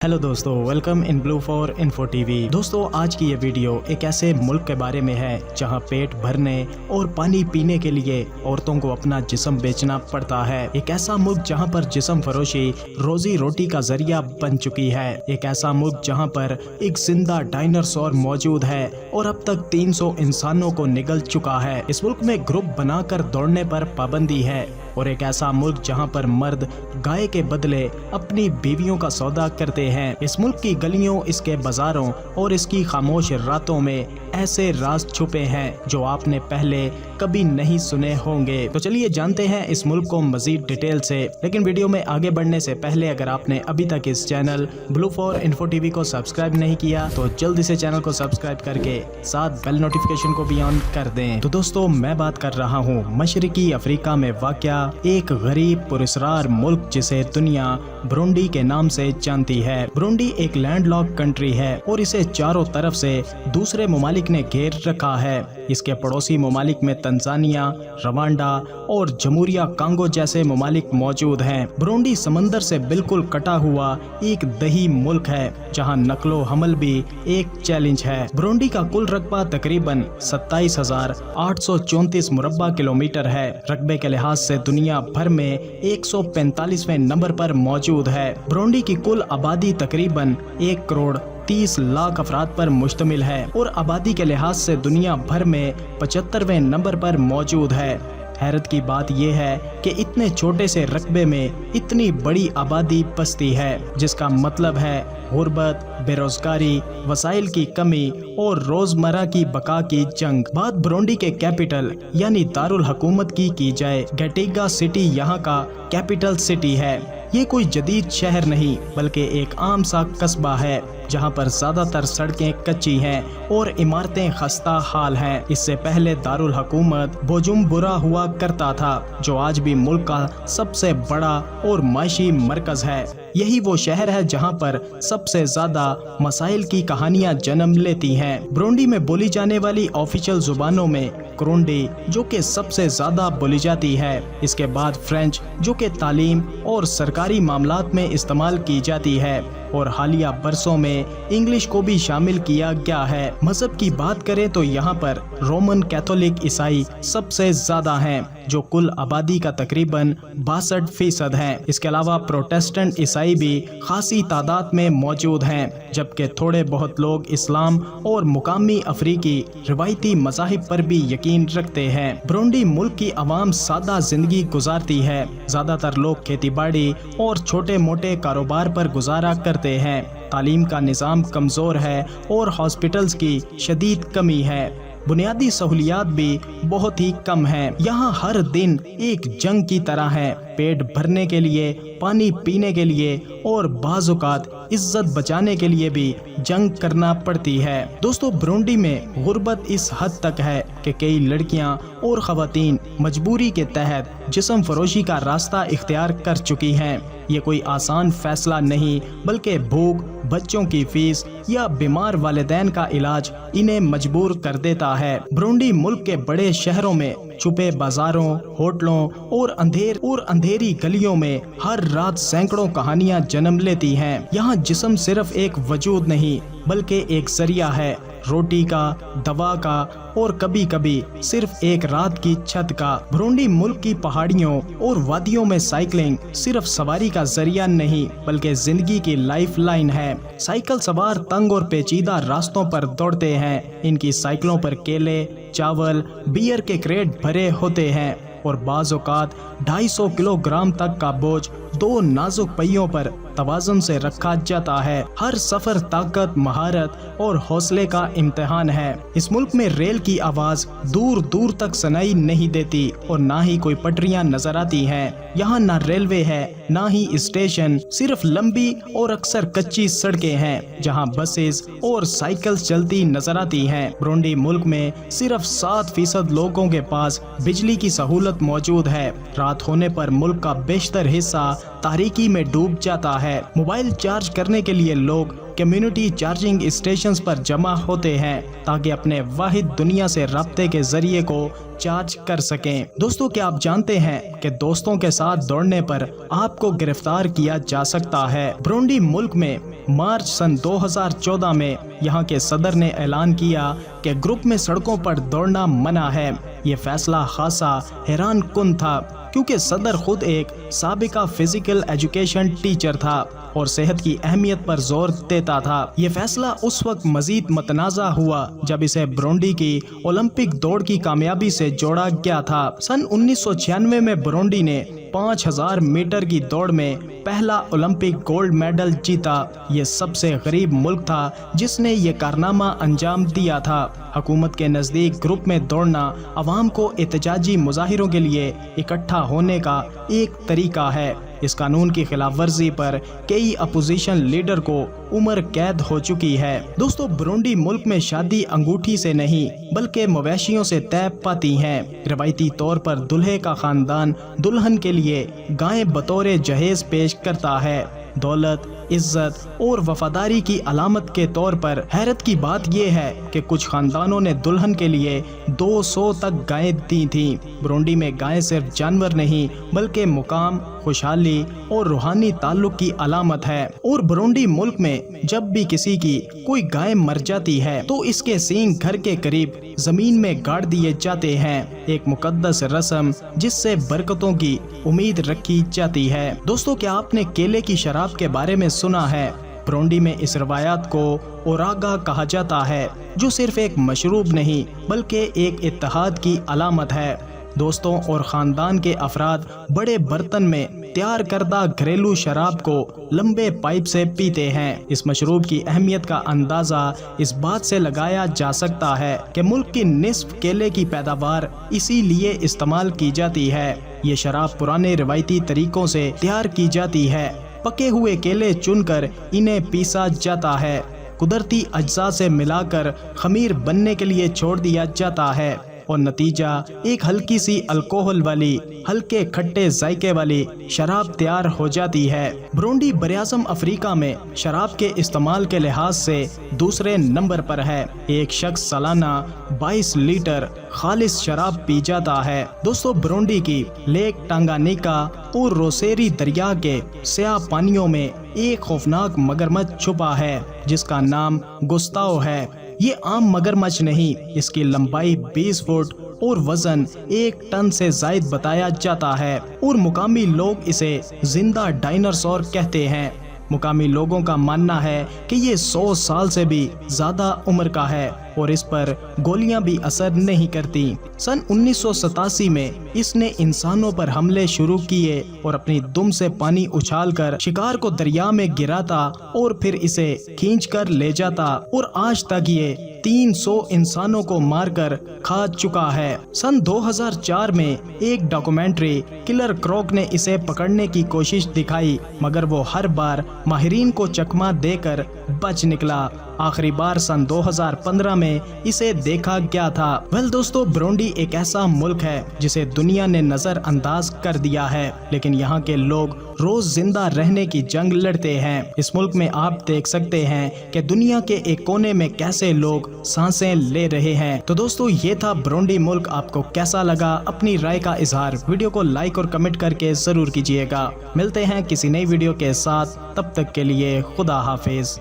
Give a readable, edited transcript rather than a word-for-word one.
Hello दोस्तों, welcome in blue for info TV. दोस्तों, आज की ये वीडियो एक ऐसे मुल्क के बारे में है जहां पेट भरने और पानी पीने के लिए औरतों को अपना जिस्म बेचना पड़ता है। एक ऐसा मुल्क जहां पर जिस्म फरोशी रोजी रोटी का जरिया बन चुकी है। एक ऐसा मुल्क जहां पर एक जिंदा डायनासोर मौजूद है और अब तक 300 इंसानों को निगल चुका है। इस मुल्क में ग्रुप बनाकर दौड़ने पर पाबंदी है और एक ऐसा मुल्क जहां पर मर्द गाय के बदले अपनी बीवियों का सौदा करते हैं। इस मुल्क की गलियों, इसके बाजारों और इसकी खामोश रातों में ऐसे राज छुपे हैं जो आपने पहले कभी नहीं सुने होंगे। तो चलिए जानते हैं इस मुल्क को मजीद डिटेल से। लेकिन वीडियो में आगे बढ़ने से पहले अगर आपने अभी तक इस channel blue for info TV को सब्सक्राइब नहीं किया तो जल्दी से चैनल को सब्सक्राइब करके साथ बेल नोटिफिकेशन को भी ऑन कर दें। तो दोस्तों, मैं बात कर रहा हूँ मशरकी अफ्रीका में वाक़या एक गरीब पुरस्कार मुल्क जिसे दुनिया ब्रूंडी के नाम से जानती है। ब्रूंडी एक लैंडलॉक कंट्री है और इसे चारों तरफ से दूसरे ममालिक ने घेर रखा है। इसके पड़ोसी ममालिक में तंजानिया, रवांडा और जमहूरिया कांगो जैसे ममालिक मौजूद हैं। ब्रूंडी समंदर से बिल्कुल कटा हुआ एक दही मुल्क है जहां नकलो हमल भी एक चैलेंज है। ब्रूंडी का कुल रकबा तकरीबन 27,834 मुरब्बा किलोमीटर है। रकबे के लिहाज से दुनिया भर में 145वें नंबर पर मौजूद है। ब्रूंडी की कुल आबादी तकरीबन 1 करोड़ 30 लाख अफराद पर मुश्तमिल है और आबादी के लिहाज से दुनिया भर में 75वें नंबर पर मौजूद है। हैरत की बात यह है कि इतने छोटे से रकबे में इतनी बड़ी आबादी बसती है, जिसका मतलब है गुर्बत, बेरोजगारी, वसाइल की कमी और रोजमर्रा की बका की जंग। बात ब्रूंडी के कैपिटल यानी दारुल हुकूमत की जाए, गैटिगा सिटी यहाँ का कैपिटल सिटी है। ये कोई जदीद शहर नहीं बल्कि एक आम सा कस्बा है जहाँ पर ज्यादातर सड़कें कच्ची हैं और इमारतें खस्ता हाल हैं। इससे पहले दारुल हुकूमत बुजुम्बुरा हुआ करता था जो आज भी मुल्क का सबसे बड़ा और माशी मरकज है। यही वो शहर है जहाँ पर सबसे ज्यादा मसाइल की कहानियाँ जन्म लेती हैं। ब्रूंडी में बोली जाने वाली ऑफिशियल जुबानों में क्रोंडी जो कि सबसे ज्यादा बोली जाती है, इसके बाद फ्रेंच जो कि तालीम और सरकारी मामलात में इस्तेमाल की जाती है और हालिया बरसों में इंग्लिश को भी शामिल किया गया है। मजहब की बात करें तो यहाँ पर रोमन कैथोलिक ईसाई सबसे ज्यादा हैं जो कुल आबादी का तकरीबन 62% हैं। इसके अलावा प्रोटेस्टेंट ईसाई भी खासी तादाद में मौजूद हैं, जबकि थोड़े बहुत लोग इस्लाम और मुकामी अफ्रीकी रिवायती मज़ाहिब पर भी यकीन रखते हैं। ब्रूंडी मुल्क की आवाम सादा जिंदगी गुजारती है। ज्यादातर लोग खेती बाड़ी और छोटे मोटे कारोबार पर गुजारा करते हैं। तालीम का निज़ाम कमज़ोर है और हॉस्पिटल्स की शदीद कमी है। बुनियादी सहूलियात भी बहुत ही कम हैं। यहाँ हर दिन एक जंग की तरह है, पेट भरने के लिए, पानी पीने के लिए और बाज़-औक़ात इज्जत बचाने के लिए भी जंग करना पड़ती है। दोस्तों, ब्रूंडी में गुर्बत इस हद तक है कि कई लड़कियां और ख़वातीन मजबूरी के तहत जिस्म फरोशी का रास्ता इख्तियार कर चुकी हैं। ये कोई आसान फैसला नहीं बल्कि भूख, बच्चों की फीस या बीमार वालिदैन का इलाज इन्हें मजबूर कर देता है। ब्रूंडी मुल्क के बड़े शहरों में छुपे बाजारों, होटलों और अंधेरी गलियों में हर रात सैकड़ों कहानियां जन्म लेती हैं। यहाँ जिस्म सिर्फ एक वजूद नहीं बल्कि एक जरिया है, रोटी का, दवा का और कभी कभी सिर्फ एक रात की छत का। ब्रूंडी मुल्क की पहाड़ियों और वादियों में साइकिलिंग सिर्फ सवारी का जरिया नहीं बल्कि जिंदगी की लाइफ लाइन है। साइकिल सवार तंग और पेचीदा रास्तों पर दौड़ते हैं। इनकी साइकिलों पर केले, चावल, बियर के क्रेट भरे होते हैं और बाज़ औक़ात 250 किलोग्राम तक का बोझ 2 नाजुक पहियों पर तवाज़ुन से रखा जाता है। हर सफर ताकत, महारत और हौसले का इम्तिहान है। इस मुल्क में रेल की आवाज दूर दूर तक सुनाई नहीं देती और ना ही कोई पटरियां नजर आती हैं। यहाँ ना रेलवे है ना ही स्टेशन, सिर्फ लंबी और अक्सर कच्ची सड़कें हैं जहाँ बसेस और साइकिल चलती नजर आती हैं। ब्रूंडी मुल्क में सिर्फ 7% लोगों के पास बिजली की सहूलत मौजूद है। रात होने पर मुल्क का बेशतर हिस्सा तारीकी में डूब जाता ہوتا ہے۔ موبائل چارج کرنے کے لیے لوگ کمیونٹی چارجنگ اسٹیشنز پر جمع ہوتے ہیں تاکہ اپنے واحد دنیا سے رابطے کے ذریعے کو چارج کر سکیں۔ دوستو، کیا آپ جانتے ہیں کہ دوستوں کے ساتھ دوڑنے پر آپ کو گرفتار کیا جا سکتا ہے؟ برونڈی ملک میں مارچ سن 2014 میں یہاں کے صدر نے اعلان کیا کہ گروپ میں سڑکوں پر دوڑنا منع ہے۔ یہ فیصلہ خاصا حیران کن تھا کیونکہ صدر خود ایک سابقہ فزیکل ایجوکیشن ٹیچر تھا اور صحت کی اہمیت پر زور دیتا تھا۔ یہ فیصلہ اس وقت مزید متنازع ہوا جب اسے برونڈی کی اولمپک دوڑ کی کامیابی سے جوڑا گیا تھا۔ سن 1996 میں برونڈی نے 5000 میٹر کی دوڑ میں پہلا اولمپک گولڈ میڈل جیتا۔ یہ سب سے غریب ملک تھا جس نے یہ کارنامہ انجام دیا تھا۔ حکومت کے نزدیک گروپ میں دوڑنا عوام کو احتجاجی مظاہروں کے لیے اکٹھا ہونے کا ایک طریقہ ہے۔ اس قانون کی خلاف ورزی پر کئی اپوزیشن لیڈر کو عمر قید ہو چکی ہے۔ دوستو، برونڈی ملک میں شادی انگوٹھی سے نہیں بلکہ مویشیوں سے طے پاتی ہیں۔ روایتی طور پر دلہے کا خاندان دلہن کے لیے گائیں بطور جہیز پیش کرتا ہے۔ دولت، عزت اور وفاداری کی علامت کے طور پر حیرت کی بات یہ ہے کہ کچھ خاندانوں نے دلہن کے لیے 200 تک گائیں دی تھیں۔ برونڈی میں گائیں صرف جانور نہیں بلکہ مقام، خوشحالی اور روحانی تعلق کی علامت ہے، اور برونڈی ملک میں جب بھی کسی کی کوئی گائے مر جاتی ہے تو اس کے سینگ گھر کے قریب زمین میں گاڑ دیے جاتے ہیں، ایک مقدس رسم جس سے برکتوں کی امید رکھی جاتی ہے۔ دوستو، کیا آپ نے کیلے کی شراب کے بارے میں سنا ہے؟ برونڈی میں اس روایات کو اوراگا کہا جاتا ہے جو صرف ایک مشروب نہیں بلکہ ایک اتحاد کی علامت ہے۔ دوستوں اور خاندان کے افراد بڑے برتن میں تیار کردہ گھریلو شراب کو لمبے پائپ سے پیتے ہیں۔ اس مشروب کی اہمیت کا اندازہ اس بات سے لگایا جا سکتا ہے کہ ملک کی نصف کیلے کی پیداوار اسی لیے استعمال کی جاتی ہے۔ یہ شراب پرانے روایتی طریقوں سے تیار کی جاتی ہے۔ پکے ہوئے کیلے چن کر انہیں پیسا جاتا ہے، قدرتی اجزاء سے ملا کر خمیر بننے کے لیے چھوڑ دیا جاتا ہے اور نتیجہ ایک ہلکی سی الکوہل والی، ہلکے کھٹے ذائقے والی شراب تیار ہو جاتی ہے۔ برونڈی براعظم افریقہ میں شراب کے استعمال کے لحاظ سے دوسرے نمبر پر ہے۔ ایک شخص سالانہ 22 لیٹر خالص شراب پی جاتا ہے۔ دوستو، برونڈی کی لیک ٹانگانیکا اور روسیری دریا کے سیاہ پانیوں میں ایک خوفناک مگرمچھ چھپا ہے جس کا نام گستاؤ ہے۔ یہ عام مگرمچھ نہیں، اس کی لمبائی 20 فٹ اور وزن 1 ٹن سے زائد بتایا جاتا ہے، اور مقامی لوگ اسے زندہ ڈائناسور کہتے ہیں۔ مقامی لوگوں کا ماننا ہے کہ یہ 100 سال سے بھی زیادہ عمر کا ہے اور اس پر گولیاں بھی اثر نہیں کرتی۔ سن 1987 میں اس نے انسانوں پر حملے شروع کیے اور اپنی دم سے پانی اچھال کر شکار کو دریا میں گراتا اور پھر اسے کھینچ کر لے جاتا، اور آج تک یہ 300 انسانوں کو مار کر کھا چکا ہے۔ سن 2004 میں ایک ڈاکومنٹری کلر کروک نے اسے پکڑنے کی کوشش دکھائی، مگر وہ ہر بار ماہرین کو چکما دے کر بچ نکلا۔ آخری بار سن 2015 میں اسے دیکھا گیا تھا۔ دوستو، برونڈی ایک ایسا ملک ہے جسے دنیا نے نظر انداز کر دیا ہے، لیکن یہاں کے لوگ روز زندہ رہنے کی جنگ لڑتے ہیں۔ اس ملک میں آپ دیکھ سکتے ہیں کہ دنیا کے ایک کونے میں کیسے لوگ سانسیں لے رہے ہیں۔ تو دوستو، یہ تھا برونڈی ملک۔ آپ کو کیسا لگا؟ اپنی رائے کا اظہار ویڈیو کو لائک اور کمنٹ کر کے ضرور کیجیے گا۔ ملتے ہیں کسی نئی ویڈیو کے ساتھ، تب تک کے لیے خدا حافظ۔